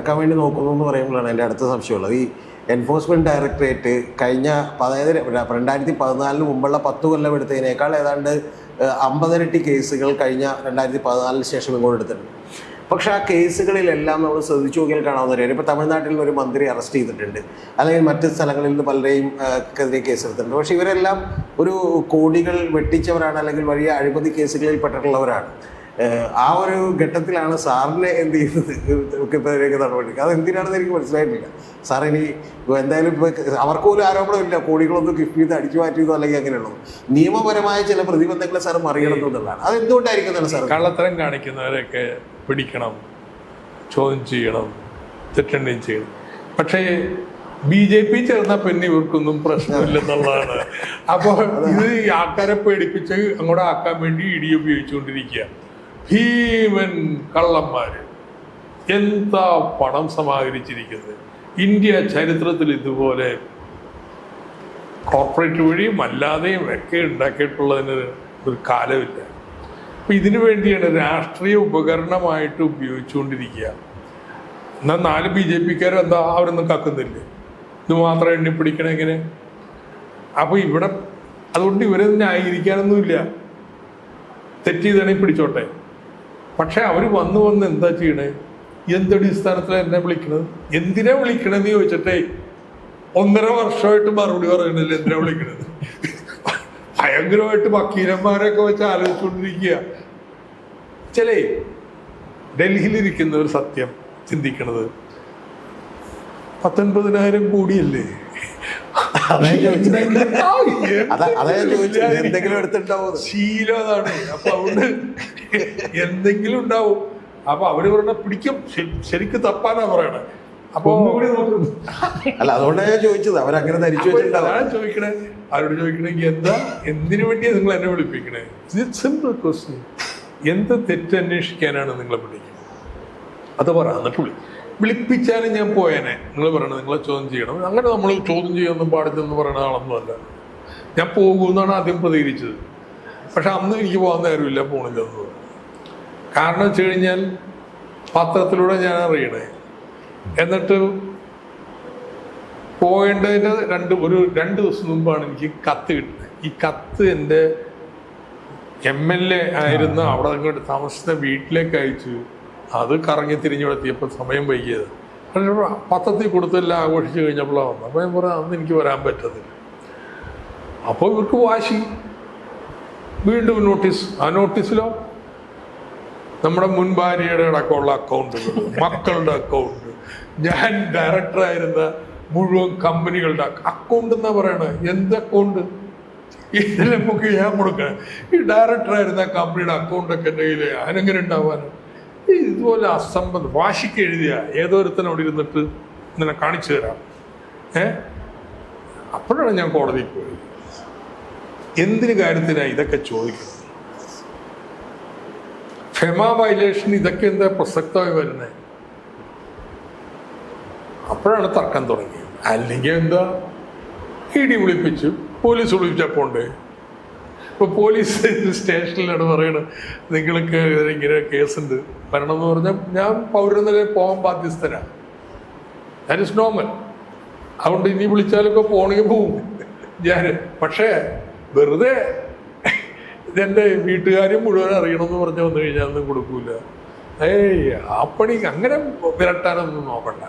തകർക്കാൻ വേണ്ടി നോക്കുന്നു എന്ന് പറയുമ്പോഴാണ് എൻ്റെ അടുത്ത സംശയമുള്ളത്. ഈ എൻഫോഴ്സ്മെൻറ്റ് ഡയറക്ടറേറ്റ് കഴിഞ്ഞ അതായത് 2014 മുമ്പുള്ള 10 കൊല്ലം എടുത്തതിനേക്കാൾ ഏതാണ്ട് 50 ഇരട്ടി കേസുകൾ കഴിഞ്ഞ 2014 ശേഷം ഇങ്ങോട്ട് എടുത്തിട്ടുണ്ട്. പക്ഷെ ആ കേസുകളിലെല്ലാം നമ്മൾ ശ്രദ്ധിച്ചു നോക്കിയാൽ കാണാവുന്ന കാര്യം, ഇപ്പോൾ തമിഴ്നാട്ടിൽ നിന്ന് ഒരു മന്ത്രി അറസ്റ്റ് ചെയ്തിട്ടുണ്ട്, അല്ലെങ്കിൽ മറ്റ് സ്ഥലങ്ങളിൽ നിന്ന് പലരെയും എതിരെ കേസെടുത്തിട്ടുണ്ട്. പക്ഷെ ഇവരെല്ലാം ഒരു കോടികൾ വെട്ടിച്ചവരാണ്, അല്ലെങ്കിൽ വലിയ അഴിമതി കേസുകളിൽ പെട്ടിട്ടുള്ളവരാണ്. ആ ഒരു ഘട്ടത്തിലാണ് സാറിനെ എന്ത് ചെയ്യുന്നത് നടപടി. അത് എന്തിനാണെന്ന് എനിക്ക് മനസ്സിലായിട്ടില്ല. സാർ ഇനി എന്തായാലും ഇപ്പോൾ അവർക്ക് പോലും ആരോപണമില്ല കോടികളൊന്നും കിഫ്ബി ചെയ്ത് അടിച്ചു മാറ്റിയതോ അല്ലെങ്കിൽ അങ്ങനെയുള്ളത്. നിയമപരമായ ചില പ്രതിബന്ധങ്ങളെ സാർ മറികടന്നു എന്നുള്ളതാണ്. അത് എന്തുകൊണ്ടായിരിക്കുന്നതാണ് സാർ? കള്ളത്തരം കാണിക്കുന്നവരെയൊക്കെ പിടിക്കണം, ചോദ്യം ചെയ്യണം, തെറ്റുണ്ടെങ്കിൽ ചെയ്യണം. പക്ഷേ BJP ചേർന്ന പിന്നെ ഇവർക്കൊന്നും പ്രശ്നമില്ലെന്നുള്ളതാണ്. അപ്പോൾ ഇത് ആൾക്കാരെ പേടിപ്പിച്ച് അങ്ങോട്ട് ആക്കാൻ വേണ്ടി ED ഉപയോഗിച്ചുകൊണ്ടിരിക്കുക. ഭീമൻ കള്ളന്മാര് എന്താ പണം സമാഹരിച്ചിരിക്കുന്നത്. ഇന്ത്യ ചരിത്രത്തിൽ ഇതുപോലെ കോർപ്പറേറ്റ് വഴിയും അല്ലാതെയും ഒക്കെ ഉണ്ടാക്കിയിട്ടുള്ളതിന് ഒരു കാലമില്ല. അപ്പം ഇതിനു വേണ്ടിയാണ് രാഷ്ട്രീയ ഉപകരണമായിട്ട് ഉപയോഗിച്ചുകൊണ്ടിരിക്കുക. എന്നാൽ 4 BJPക്കാരും എന്താ അവരൊന്നും കക്കുന്നില്ലേ? ഇത് മാത്രം എണ്ണി പിടിക്കണം എങ്ങനെ? അപ്പോൾ ഇവിടെ അതുകൊണ്ട് ഇവരെ ന്യായീകരിക്കാനൊന്നുമില്ല. തെറ്റ് ചെയ്താണെങ്കിൽ പിടിച്ചോട്ടെ. പക്ഷെ അവർ വന്ന് എന്താ ചെയ്യണേ? എന്തടിസ്ഥാനത്തിലാണ് എന്നെ വിളിക്കണത്? എന്തിനാ വിളിക്കണമെന്ന് ചോദിച്ചിട്ടേ 1.5 വർഷമായിട്ട് മറുപടി പറയണില്ല. എന്തിനാ വിളിക്കണത്? ഭയങ്കരമായിട്ട് വക്കീലന്മാരൊക്കെ വെച്ച് ആലോചിച്ചുകൊണ്ടിരിക്കുക. ചിലേ ഡൽഹിയിലിരിക്കുന്ന ഒരു സത്യം ചിന്തിക്കണത് 19,000 കോടിയല്ലേ? ശീലം അതാണ്. അപ്പൊ അവിടെ എന്തെങ്കിലും ഉണ്ടാവും. അപ്പൊ അവര് പറഞ്ഞ പിടിക്കും, ശരിക്കും തപ്പാനാ പറയണേ. അപ്പൊ അല്ല, അതുകൊണ്ടാണ് ഞാൻ ചോദിച്ചത്. അവരങ്ങനെ ധരിച്ചു വെച്ചിട്ടുണ്ടാവും. അതാണ് ചോദിക്കണേ. അവരോട് ചോദിക്കണമെങ്കിൽ എന്താ, എന്തിനു വേണ്ടിയാ നിങ്ങൾ എന്നെ വിളിപ്പിക്കണേ? Simple question. എന്ത് തെറ്റന്വേഷിക്കാനാണ് നിങ്ങളെ വിളിക്കുന്നത്? അത് പറ. എന്നിട്ട് വിളിപ്പിച്ചാലും ഞാൻ പോയേനെ. നിങ്ങൾ പറയണത് നിങ്ങളെ ചോദ്യം ചെയ്യണം. അങ്ങനെ നമ്മൾ ചോദ്യം ചെയ്യാനൊന്നും പാടില്ലെന്ന് പറയുന്ന ആളൊന്നുമല്ല. ഞാൻ പോകുമെന്നാണ് ആദ്യം പ്രതികരിച്ചത്. പക്ഷെ അന്ന് എനിക്ക് പോകാൻ നേരമില്ല, പോണില്ലെന്ന് പറഞ്ഞു. കാരണം വെച്ച് കഴിഞ്ഞാൽ പത്രത്തിലൂടെ ഞാൻ അറിയണേ. എന്നിട്ട് പോകേണ്ടതിൻ്റെ 2 ദിവസം മുമ്പാണ് എനിക്ക് കത്ത് കിട്ടുന്നത്. ഈ കത്ത് എൻ്റെ MLA ആയിരുന്ന അവിടെ അങ്ങോട്ട് താമസിക്കുന്ന വീട്ടിലേക്ക് അയച്ചു. അത് കറങ്ങി തിരിഞ്ഞെത്തിയപ്പോൾ സമയം വൈകിയത്. പത്രത്തിൽ കൊടുത്തെല്ലാം ആഘോഷിച്ച് കഴിഞ്ഞപ്പോഴാണ് വന്നത്. അപ്പോൾ ഞാൻ പറഞ്ഞു അന്ന് എനിക്ക് വരാൻ പറ്റത്തില്ല. അപ്പോൾ ഇവർക്ക് വാശി. വീണ്ടും നോട്ടീസ്. ആ നോട്ടീസിലോ നമ്മുടെ മുൻ ഭാര്യയുടെ അടക്കമുള്ള അക്കൗണ്ടുകൾ, മക്കളുടെ അക്കൗണ്ട്, ഞാൻ ഡയറക്ടറായിരുന്ന മുഴുവൻ കമ്പനികളുടെ അക്കൗണ്ട് എന്നാ പറയണേ. എന്ത് അക്കൗണ്ട്? ഇതിൽ നമുക്ക് ഞാൻ കൊടുക്കണം. ഈ ഡയറക്ടറായിരുന്ന കമ്പനിയുടെ അക്കൗണ്ടൊക്കെ എൻ്റെ കയ്യിൽ ഞാനെങ്ങനെ ഉണ്ടാവാനും? ഇതുപോലെ അസംബന്ധം വാശിക്ക് എഴുതിയ ഏതോരുത്തനോട് ഇരുന്നിട്ട് ഇങ്ങനെ കാണിച്ചു തരാം. അപ്പോഴാണ് ഞാൻ കോടതിയിൽ പോയത്. എന്തിന് കാര്യത്തിനാണ് ഇതൊക്കെ ചോദിക്കുന്നത്? ഫെമ വയലേഷൻ ഇതൊക്കെ എന്താ പ്രസക്തമായി വരുന്നത്? അപ്പോഴാണ് തർക്കം തുടങ്ങിയത്. അല്ലെങ്കിൽ എന്താ, ED വിളിപ്പിച്ചു, പോലീസ് വിളിച്ചപ്പോണ്ട്. ഇപ്പോൾ പോലീസ് സ്റ്റേഷനിലാണ് പറയണത് നിങ്ങൾക്ക് ഇങ്ങനെ കേസുണ്ട് വരണമെന്ന് പറഞ്ഞാൽ ഞാൻ പൗരനില പോകാൻ ബാധ്യസ്ഥനാണ്. That is normal. അതുകൊണ്ട് ഇനി വിളിച്ചാലൊക്കെ പോകണമെങ്കിൽ പോവും ഞാൻ. പക്ഷേ വെറുതെ ഇതെൻ്റെ വീട്ടുകാരും മുഴുവൻ അറിയണമെന്ന് പറഞ്ഞ് വന്നു കഴിഞ്ഞാൽ ഒന്നും കൊടുക്കൂല. ആ പണി അങ്ങനെ വിരട്ടാനൊന്നും നോക്കണ്ട.